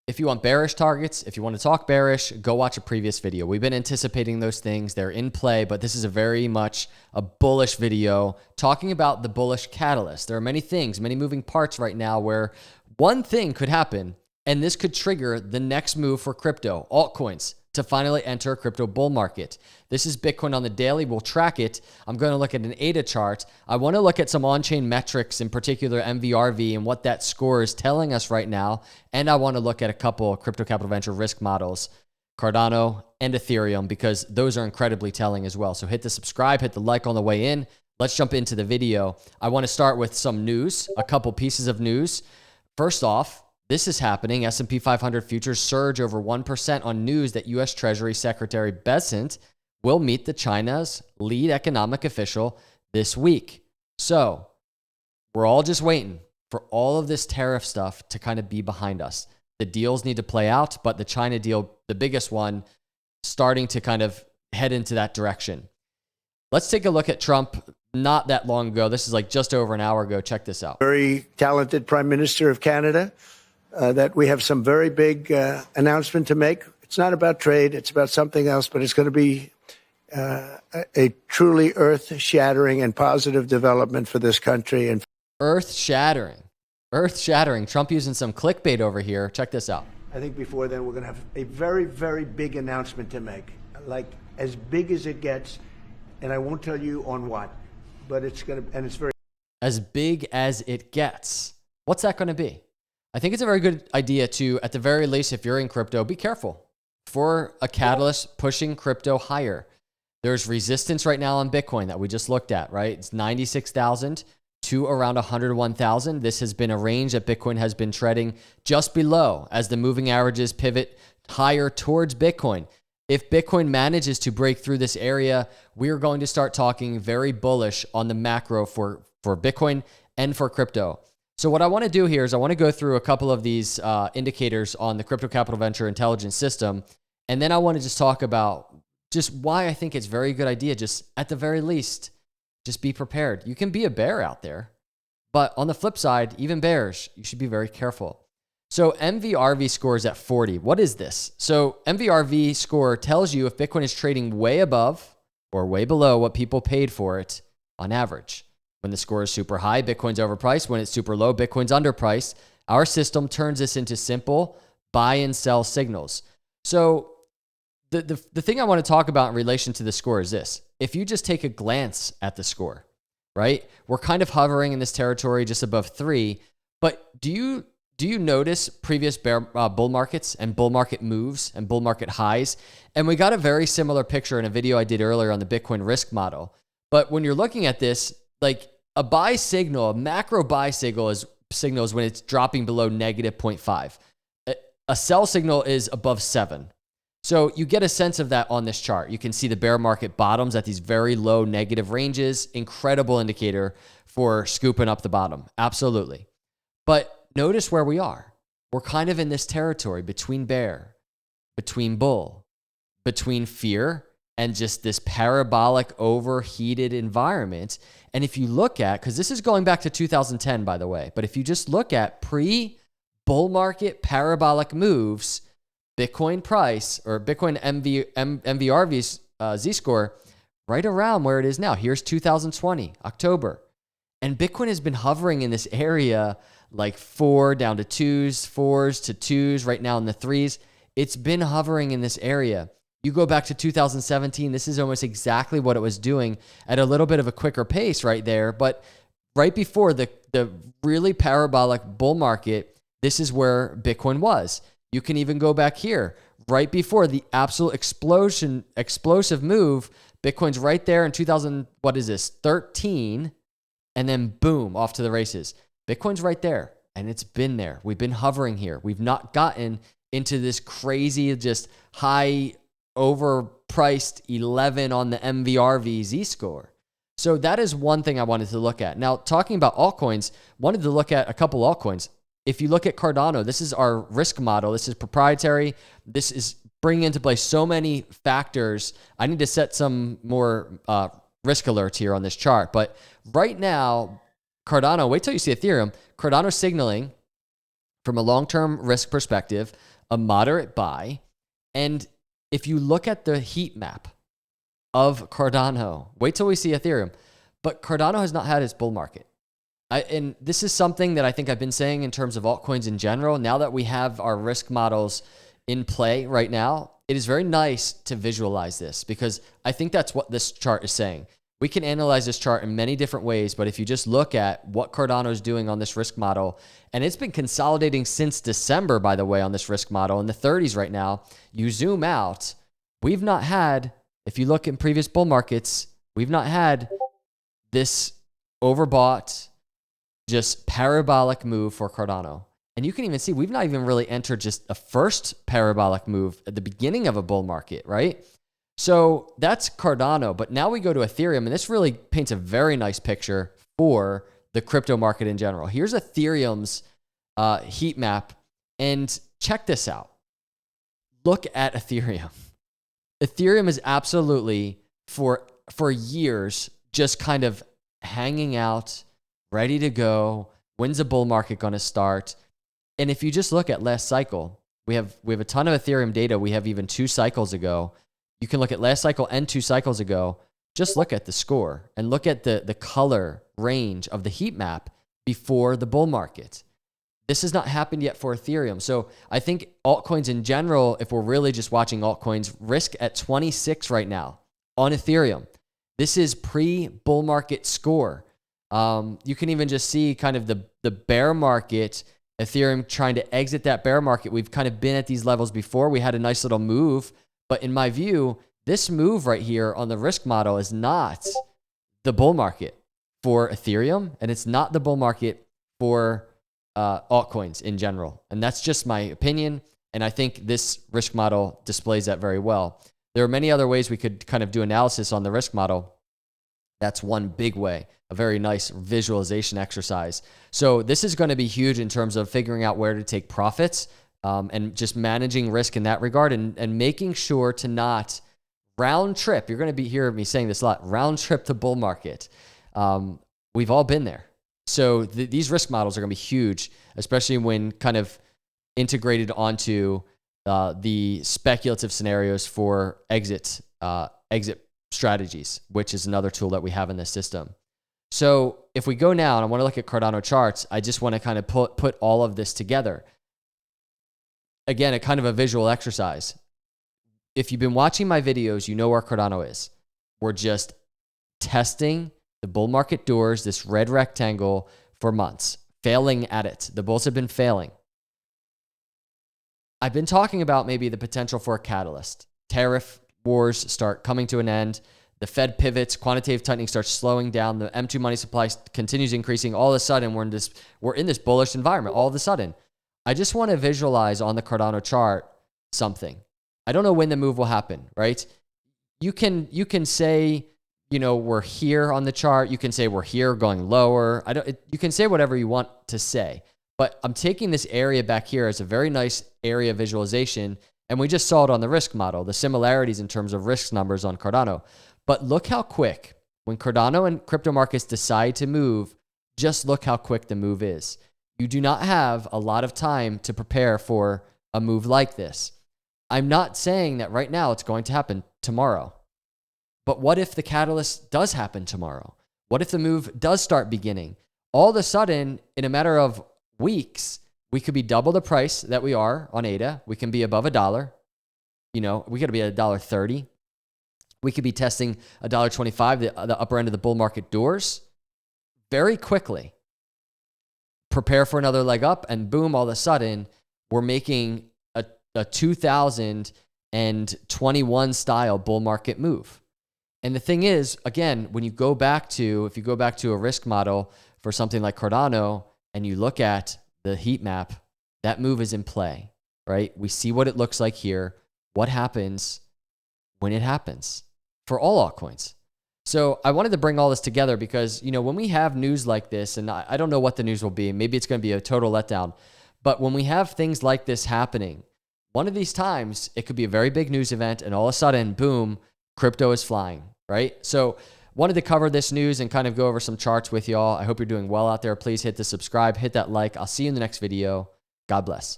if you want bearish targets, if you want to talk bearish, go watch a previous video. We've been anticipating those things. They're in play, but this is a very much a bullish video talking about the bullish catalyst. There are many things, many moving parts right now where one thing could happen, and this could trigger the next move for crypto, altcoins, to finally enter a crypto bull market. This is Bitcoin on the daily. We'll track it. I'm going to look at an ADA chart. I want to look at some on-chain metrics, in particular MVRV, and what that score is telling us right now. And I want to look at a couple of crypto capital venture risk models, Cardano and Ethereum, because those are incredibly telling as well. So hit the subscribe, hit the like on the way in. Let's jump into the video. I want to start with some news, a couple pieces of news. First off, this is happening. S&P 500 futures surge over 1% on news that U.S. Treasury Secretary Bessent will meet the China's lead economic official this week. So we're all just waiting for all of this tariff stuff to kind of be behind us. The deals need to play out, but the China deal, the biggest one, starting to kind of head into that direction. Let's take a look at Trump not that long ago. This is like just over an hour ago. Check this out. Very talented Prime Minister of Canada. That we have some very big announcement to make. It's not about trade, it's about something else, but it's going to be a truly earth-shattering and positive development for this country. And Earth-shattering. Earth-shattering. Trump using some clickbait over here. Check this out. I think before then we're going to have a very, very big announcement to make, like as big as it gets, and I won't tell you on what, but it's going to, and it's very... As big as it gets. What's that going to be? I think it's a very good idea to, at the very least, if you're in crypto, be careful for a catalyst pushing crypto higher. There's resistance right now on Bitcoin that we just looked at, right? It's 96,000 to around 101,000. This has been a range that Bitcoin has been treading just below as the moving averages pivot higher towards Bitcoin. If Bitcoin manages to break through this area, we are going to start talking very bullish on the macro for Bitcoin and for crypto. So what I want to do here is I want to go through a couple of these indicators on the Crypto Capital Venture Intelligence System. And then I want to just talk about just why I think it's a very good idea, just at the very least, just be prepared. You can be a bear out there, but on the flip side, even bears, you should be very careful. So MVRV score is at 40. What is this? So MVRV score tells you if Bitcoin is trading way above or way below what people paid for it on average. When the score is super high, Bitcoin's overpriced. When it's super low, Bitcoin's underpriced. Our system turns this into simple buy and sell signals. So the thing I want to talk about in relation to the score is this. If you just take a glance at the score, right? We're kind of hovering in this territory just above 3. But do you notice previous bull markets and bull market moves and bull market highs? And we got a very similar picture in a video I did earlier on the Bitcoin risk model. But when you're looking at this, like a buy signal, a macro buy signal is when it's dropping below negative 0.5. A sell signal is above 7. So you get a sense of that on this chart. You can see the bear market bottoms at these very low negative ranges. Incredible indicator for scooping up the bottom. Absolutely. But notice where we are. We're kind of in this territory between bear, between bull, between fear, and just this parabolic overheated environment. And if you look at, because this is going back to 2010, by the way, but if you just look at pre-bull market parabolic moves, Bitcoin price or Bitcoin MVRV's Z-score right around where it is now. Here's 2020, October. And Bitcoin has been hovering in this area like 4 down to 2s, 4s to 2s, right now in the 3s. It's been hovering in this area. You go back to 2017, this is almost exactly what it was doing at a little bit of a quicker pace right there. But right before the really parabolic bull market, this is where Bitcoin was. You can even go back here. Right before the absolute explosive move, Bitcoin's right there in 13, and then boom, off to the races. Bitcoin's right there, and it's been there. We've been hovering here. We've not gotten into this crazy, just high, overpriced 11 on the MVRV Z-score. So that is one thing I wanted to look at. Now, talking about altcoins, wanted to look at a couple altcoins. If you look at Cardano, this is our risk model. This is proprietary. This is bringing into play so many factors. I need to set some more risk alerts here on this chart. But right now, Cardano, wait till you see Ethereum. Cardano signaling from a long-term risk perspective, a moderate buy. And if you look at the heat map of Cardano, wait till we see Ethereum, but Cardano has not had its bull market. And this is something that I think I've been saying in terms of altcoins in general. Now that we have our risk models in play right now, it is very nice to visualize this because I think that's what this chart is saying. We can analyze this chart in many different ways, but if you just look at what Cardano is doing on this risk model, and it's been consolidating since December, by the way, on this risk model in the 30s right now, you zoom out, we've not had, if you look in previous bull markets, we've not had this overbought, just parabolic move for Cardano. And you can even see we've not even really entered just a first parabolic move at the beginning of a bull market, right? So that's Cardano, but now we go to Ethereum, and this really paints a very nice picture for the crypto market in general. Here's Ethereum's heat map, and check this out. Look at Ethereum. Ethereum is absolutely, for years, just kind of hanging out, ready to go. When's the bull market going to start? And if you just look at last cycle, we have a ton of Ethereum data. We have even 2 cycles ago. You can look at last cycle and 2 cycles ago. Just look at the score and look at the color range of the heat map before the bull market. This has not happened yet for Ethereum. So I think altcoins in general, if we're really just watching altcoins, risk at 26 right now on Ethereum. This is pre-bull market score. You can even just see kind of the bear market, Ethereum trying to exit that bear market. We've kind of been at these levels before. We had a nice little move. But in my view, this move right here on the risk model is not the bull market for Ethereum, and it's not the bull market for altcoins in general. And that's just my opinion, and I think this risk model displays that very well. There are many other ways we could kind of do analysis on the risk model. That's one big way, a very nice visualization exercise. So this is going to be huge in terms of figuring out where to take profits, and just managing risk in that regard, and making sure to not round trip. You're going to hear me saying this a lot, round trip the bull market. We've all been there. So these risk models are going to be huge, especially when kind of integrated onto the speculative scenarios for exit strategies, which is another tool that we have in this system. So if we go now, and I want to look at Cardano charts, I just want to kind of put all of this together. Again, a kind of a visual exercise. If you've been watching my videos, you know where Cardano is. We're just testing the bull market doors, this red rectangle, for months, failing at it. The bulls have been failing. I've been talking about maybe the potential for a catalyst. Tariff wars start coming to an end. The Fed pivots, quantitative tightening starts slowing down. The M2 money supply continues increasing. All of a sudden, we're in this bullish environment. All of a sudden, I just want to visualize on the Cardano chart something. I don't know when the move will happen, right? You can say, we're here on the chart. You can say we're here going lower. You can say whatever you want to say, but I'm taking this area back here as a very nice area visualization. And we just saw it on the risk model, the similarities in terms of risk numbers on Cardano. But look how quick, when Cardano and crypto markets decide to move, just look how quick the move is. You do not have a lot of time to prepare for a move like this. I'm not saying that right now it's going to happen tomorrow. But what if the catalyst does happen tomorrow? What if the move does start beginning? All of a sudden, in a matter of weeks, we could be double the price that we are on ADA. We can be above $1. We could be at $1.30. We could be testing $1.25, the upper end of the bull market doors, very quickly. Prepare for another leg up, and boom, all of a sudden, we're making a 2021 style bull market move. And the thing is, again, if you go back to a risk model for something like Cardano, and you look at the heat map, that move is in play, right? We see what it looks like here. What happens when it happens for all altcoins? So I wanted to bring all this together because, when we have news like this, and I don't know what the news will be, maybe it's going to be a total letdown, but when we have things like this happening, one of these times, it could be a very big news event, and all of a sudden, boom, crypto is flying, right? So wanted to cover this news and kind of go over some charts with y'all. I hope you're doing well out there. Please hit the subscribe, hit that like. I'll see you in the next video. God bless.